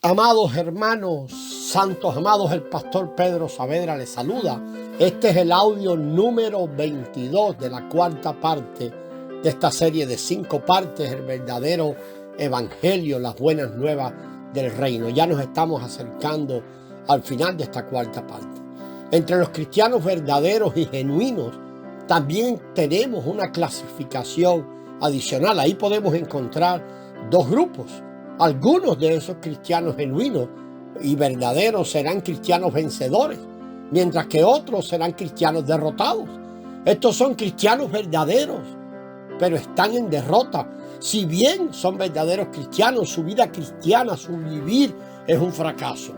Amados hermanos, santos amados, el pastor Pedro Saavedra les saluda. Este es el audio número 22 de la cuarta parte de esta serie de 5 partes, el verdadero evangelio, las buenas nuevas del reino. Ya nos estamos acercando al final de esta cuarta parte. Entre los cristianos verdaderos y genuinos también tenemos una clasificación adicional. Ahí podemos encontrar 2 grupos. Algunos de esos cristianos genuinos y verdaderos serán cristianos vencedores, mientras que otros serán cristianos derrotados. Estos son cristianos verdaderos, pero están en derrota. Si bien son verdaderos cristianos, su vida cristiana, su vivir es un fracaso.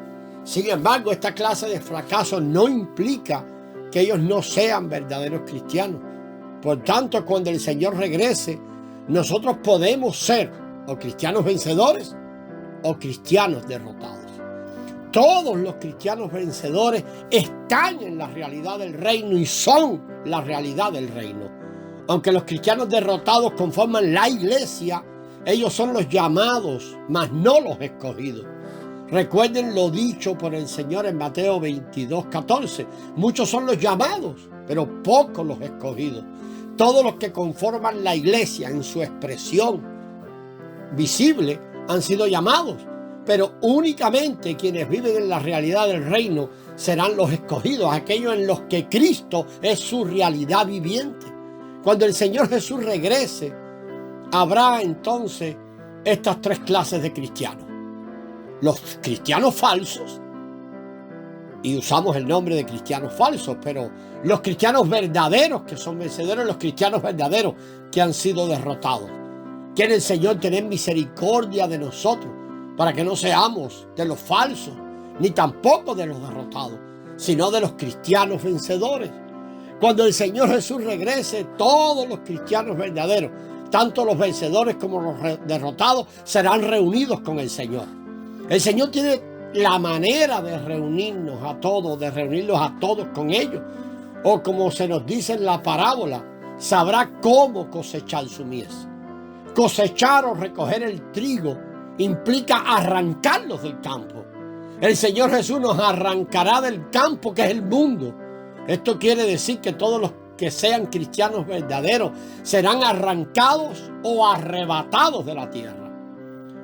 Sin embargo, esta clase de fracaso no implica que ellos no sean verdaderos cristianos. Por tanto, cuando el Señor regrese, nosotros podemos ser o cristianos vencedores o cristianos derrotados. Todos los cristianos vencedores están en la realidad del reino y son la realidad del reino. Aunque los cristianos derrotados conforman la iglesia, ellos son los llamados, mas no los escogidos. Recuerden lo dicho por el Señor en Mateo 22:14. Muchos son los llamados, pero pocos los escogidos. Todos los que conforman la iglesia en su expresión visible han sido llamados, pero únicamente quienes viven en la realidad del reino serán los escogidos, aquellos en los que Cristo es su realidad viviente. Cuando el Señor Jesús regrese, habrá entonces estas 3 clases de cristianos: los cristianos falsos, y usamos el nombre de cristianos falsos, pero los cristianos verdaderos que son vencedores, los cristianos verdaderos que han sido derrotados. Quiere el Señor tener misericordia de nosotros para que no seamos de los falsos, ni tampoco de los derrotados, sino de los cristianos vencedores. Cuando el Señor Jesús regrese, todos los cristianos verdaderos, tanto los vencedores como los derrotados, serán reunidos con el Señor. El Señor tiene la manera de reunirnos a todos, de reunirlos a todos con ellos. O como se nos dice en la parábola, sabrá cómo cosechar su mies. Cosechar o recoger el trigo implica arrancarlos del campo. El Señor Jesús nos arrancará del campo que es el mundo. Esto quiere decir que todos los que sean cristianos verdaderos serán arrancados o arrebatados de la tierra.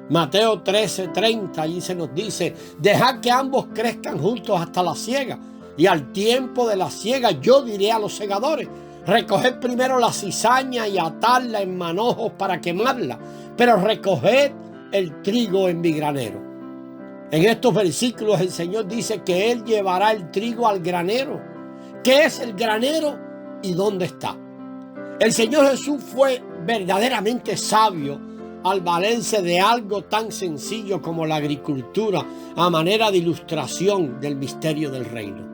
Mateo 13:30, allí se nos dice: dejad que ambos crezcan juntos hasta la siega, y al tiempo de la siega yo diré a los segadores: recoged primero la cizaña y atadla en manojos para quemarla, pero recoged el trigo en mi granero. En estos versículos el Señor dice que Él llevará el trigo al granero. ¿Qué es el granero y dónde está? El Señor Jesús fue verdaderamente sabio al valerse de algo tan sencillo como la agricultura a manera de ilustración del misterio del reino.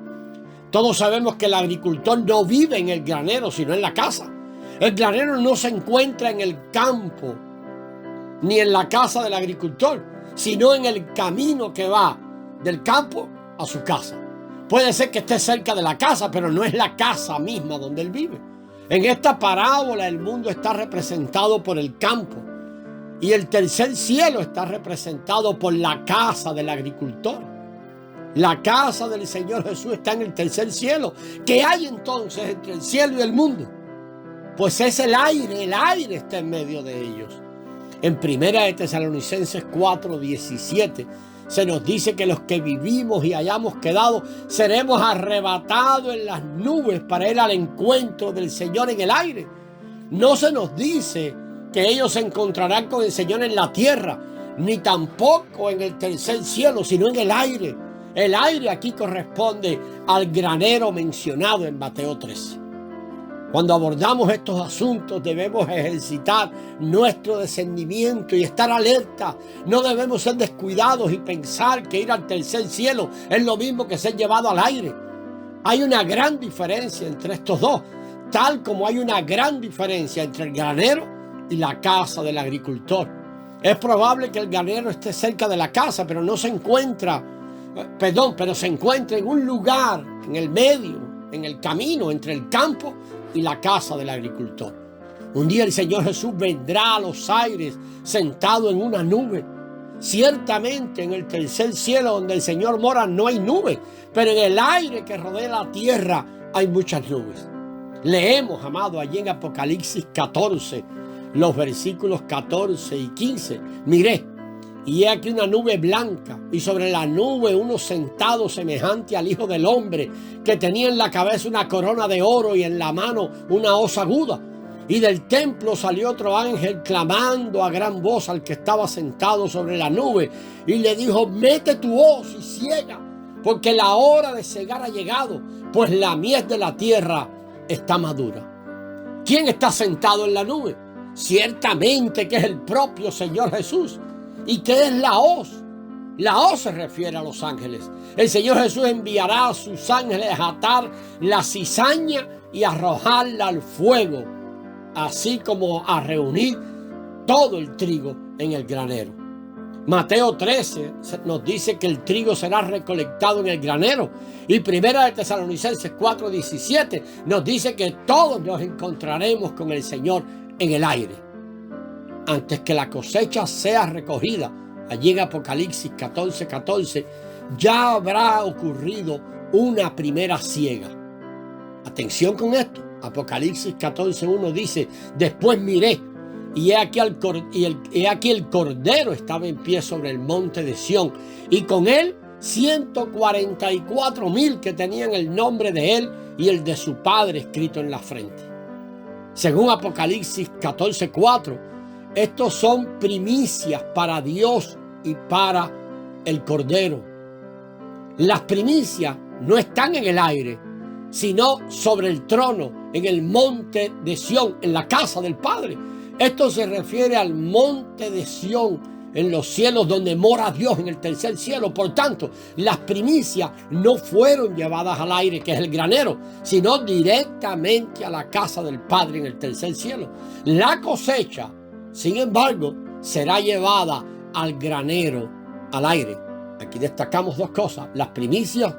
Todos sabemos que el agricultor no vive en el granero, sino en la casa. El granero no se encuentra en el campo, ni en la casa del agricultor, sino en el camino que va del campo a su casa. Puede ser que esté cerca de la casa, pero no es la casa misma donde él vive. En esta parábola el mundo está representado por el campo y el tercer cielo está representado por la casa del agricultor. La casa del Señor Jesús está en el tercer cielo. ¿Qué hay entonces entre el cielo y el mundo? Pues es el aire está en medio de ellos. En 1 de Tesalonicenses 4:17 se nos dice que los que vivimos y hayamos quedado seremos arrebatados en las nubes para ir al encuentro del Señor en el aire. No se nos dice que ellos se encontrarán con el Señor en la tierra, ni tampoco en el tercer cielo, sino en el aire. El aire aquí corresponde al granero mencionado en Mateo 13. Cuando abordamos estos asuntos debemos ejercitar nuestro discernimiento y estar alerta. No debemos ser descuidados y pensar que ir al tercer cielo es lo mismo que ser llevado al aire. Hay una gran diferencia entre estos dos, tal como hay una gran diferencia entre el granero y la casa del agricultor. Es probable que el granero esté cerca de la casa, pero se encuentra en un lugar, en el medio, en el camino entre el campo y la casa del agricultor. Un día el Señor Jesús vendrá a los aires sentado en una nube. Ciertamente en el tercer cielo donde el Señor mora no hay nubes, pero en el aire que rodea la tierra hay muchas nubes. Leemos, amado, allí en Apocalipsis 14, los versículos 14 y 15. Miré, y he aquí una nube blanca, y sobre la nube uno sentado semejante al Hijo del Hombre, que tenía en la cabeza una corona de oro y en la mano una hoz aguda. Y del templo salió otro ángel clamando a gran voz al que estaba sentado sobre la nube, y le dijo: mete tu hoz y ciega, porque la hora de cegar ha llegado, pues la mies de la tierra está madura. ¿Quién está sentado en la nube? Ciertamente que es el propio Señor Jesús. ¿Y qué es la hoz? La hoz se refiere a los ángeles. El Señor Jesús enviará a sus ángeles a atar la cizaña y arrojarla al fuego, así como a reunir todo el trigo en el granero. Mateo 13 nos dice que el trigo será recolectado en el granero. Y Primera de Tesalonicenses 4:17 nos dice que todos nos encontraremos con el Señor en el aire. Antes que la cosecha sea recogida, allí en Apocalipsis 14:14, ya habrá ocurrido una primera siega. Atención con esto. Apocalipsis 14:1 dice: después miré, y he aquí el Cordero estaba en pie sobre el monte de Sión, y con él 144,000 que tenían el nombre de él y el de su padre escrito en la frente. Según Apocalipsis 14:4, estos son primicias para Dios y para el Cordero. Las primicias no están en el aire, sino sobre el trono, en el monte de Sión, en la casa del Padre. Esto se refiere al monte de Sión, en los cielos donde mora Dios, en el tercer cielo. Por tanto, las primicias no fueron llevadas al aire, que es el granero, sino directamente a la casa del Padre en el tercer cielo. La cosecha, sin embargo, será llevada al granero, al aire. Aquí destacamos dos cosas: las primicias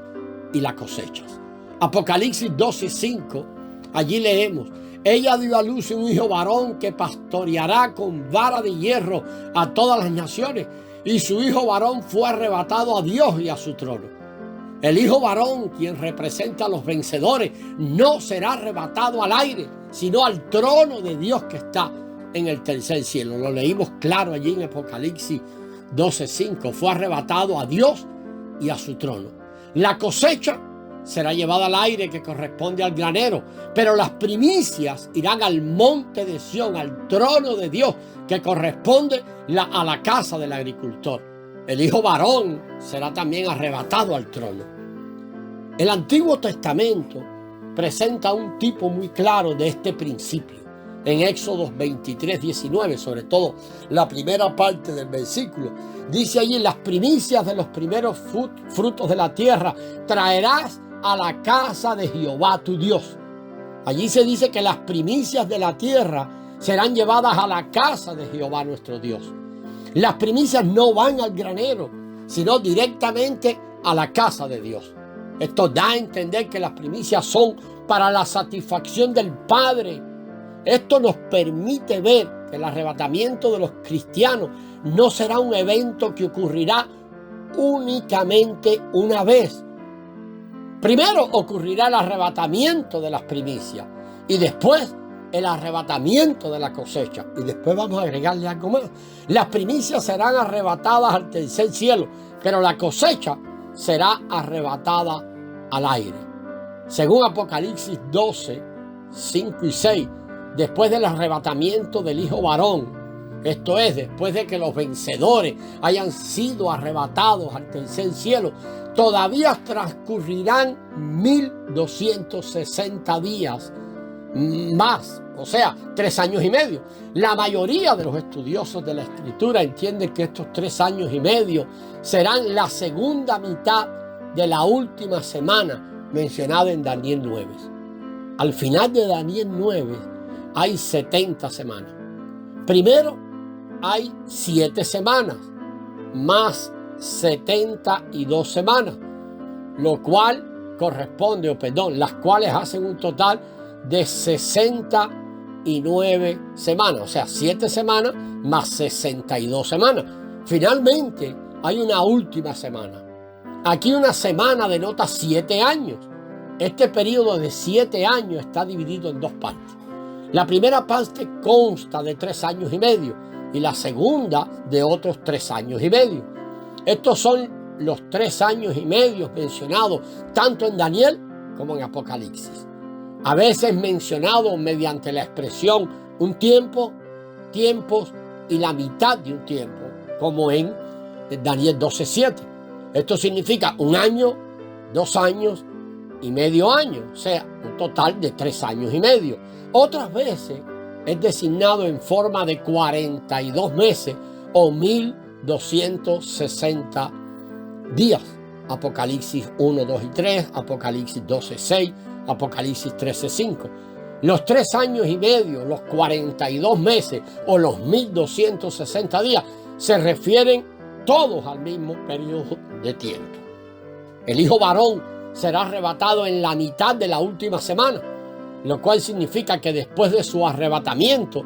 y las cosechas. Apocalipsis 12:5, allí leemos: ella dio a luz un hijo varón que pastoreará con vara de hierro a todas las naciones, y su hijo varón fue arrebatado a Dios y a su trono. El hijo varón, quien representa a los vencedores, no será arrebatado al aire, sino al trono de Dios que está en el tercer cielo. Lo leímos claro allí en Apocalipsis 12:5. Fue arrebatado a Dios y a su trono. La cosecha será llevada al aire, que corresponde al granero, pero las primicias irán al monte de Sión, al trono de Dios, que corresponde a la casa del agricultor. El hijo varón será también arrebatado al trono. El Antiguo Testamento presenta un tipo muy claro de este principio. En Éxodo 23:19, sobre todo la primera parte del versículo, dice allí: las primicias de los primeros frutos de la tierra traerás a la casa de Jehová tu Dios. Allí se dice que las primicias de la tierra serán llevadas a la casa de Jehová nuestro Dios. Las primicias no van al granero, sino directamente a la casa de Dios. Esto da a entender que las primicias son para la satisfacción del Padre. Esto nos permite ver que el arrebatamiento de los cristianos no será un evento que ocurrirá únicamente una vez. Primero ocurrirá el arrebatamiento de las primicias, y después el arrebatamiento de la cosecha. Y después vamos a agregarle algo más. Las primicias serán arrebatadas al tercer cielo, pero la cosecha será arrebatada al aire. Según Apocalipsis 12:5 y 6, después del arrebatamiento del hijo varón, esto es, después de que los vencedores hayan sido arrebatados al tercer cielo, todavía transcurrirán 1260 días más, o sea, 3 años y medio. La mayoría de los estudiosos de la Escritura entienden que estos 3 años y medio serán la segunda mitad de la última semana mencionada en Daniel 9. Al final de Daniel 9 hay 70 semanas. Primero hay 7 semanas más 72 semanas, lo cual corresponde, las cuales hacen un total de 69 semanas, o sea, 7 semanas más 62 semanas. Finalmente, hay una última semana. Aquí una semana denota 7 años. Este periodo de 7 años está dividido en dos partes. La primera parte consta de 3 años y medio y la segunda de otros 3 años y medio. Estos son los 3 años y medio mencionados tanto en Daniel como en Apocalipsis. A veces mencionado mediante la expresión un tiempo, tiempos y la mitad de un tiempo, como en Daniel 12:7. Esto significa 1 año, 2 años y medio año, o sea, un total de 3 años y medio. Otras veces es designado en forma de 42 meses o 1260 días. Apocalipsis 1, 2 y 3, Apocalipsis 12:6, Apocalipsis 13:5. Los 3 años y medio, los 42 meses o los 1260 días se refieren todos al mismo periodo de tiempo. El hijo varón será arrebatado en la mitad de la última semana, lo cual significa que después de su arrebatamiento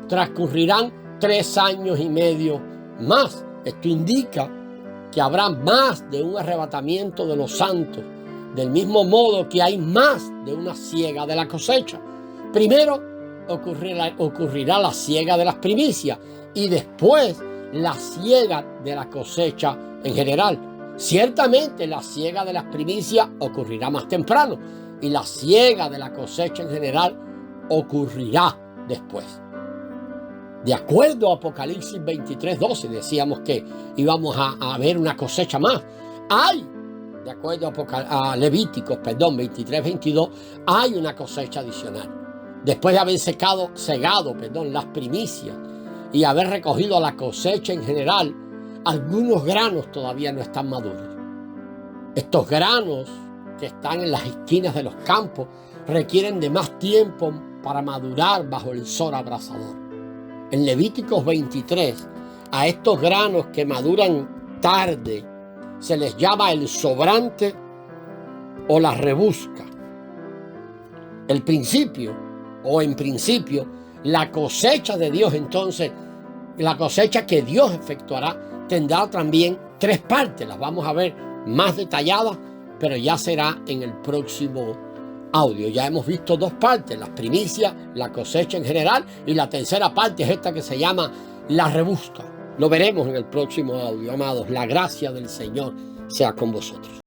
transcurrirán 3 años y medio más. Esto indica que habrá más de un arrebatamiento de los santos, del mismo modo que hay más de una siega de la cosecha. Primero ocurrirá la siega de las primicias y después la siega de la cosecha en general. Ciertamente la siega de las primicias ocurrirá más temprano y la siega de la cosecha en general ocurrirá después. De acuerdo a Apocalipsis 23:12, decíamos que íbamos a ver una cosecha más. De acuerdo a Levíticos 23:22, hay una cosecha adicional. Después de haber segado las primicias y haber recogido la cosecha en general, algunos granos todavía no están maduros. Estos granos que están en las esquinas de los campos requieren de más tiempo para madurar bajo el sol abrasador. En Levíticos 23, a estos granos que maduran tarde se les llama el sobrante o la rebusca. En principio, la cosecha de Dios, entonces, la cosecha que Dios efectuará, tendrá también 3 partes. Las vamos a ver más detalladas, pero ya será en el próximo audio. Ya hemos visto 2 partes, las primicias, la cosecha en general, y la tercera parte es esta que se llama la rebusca. Lo veremos en el próximo audio, amados. La gracia del Señor sea con vosotros.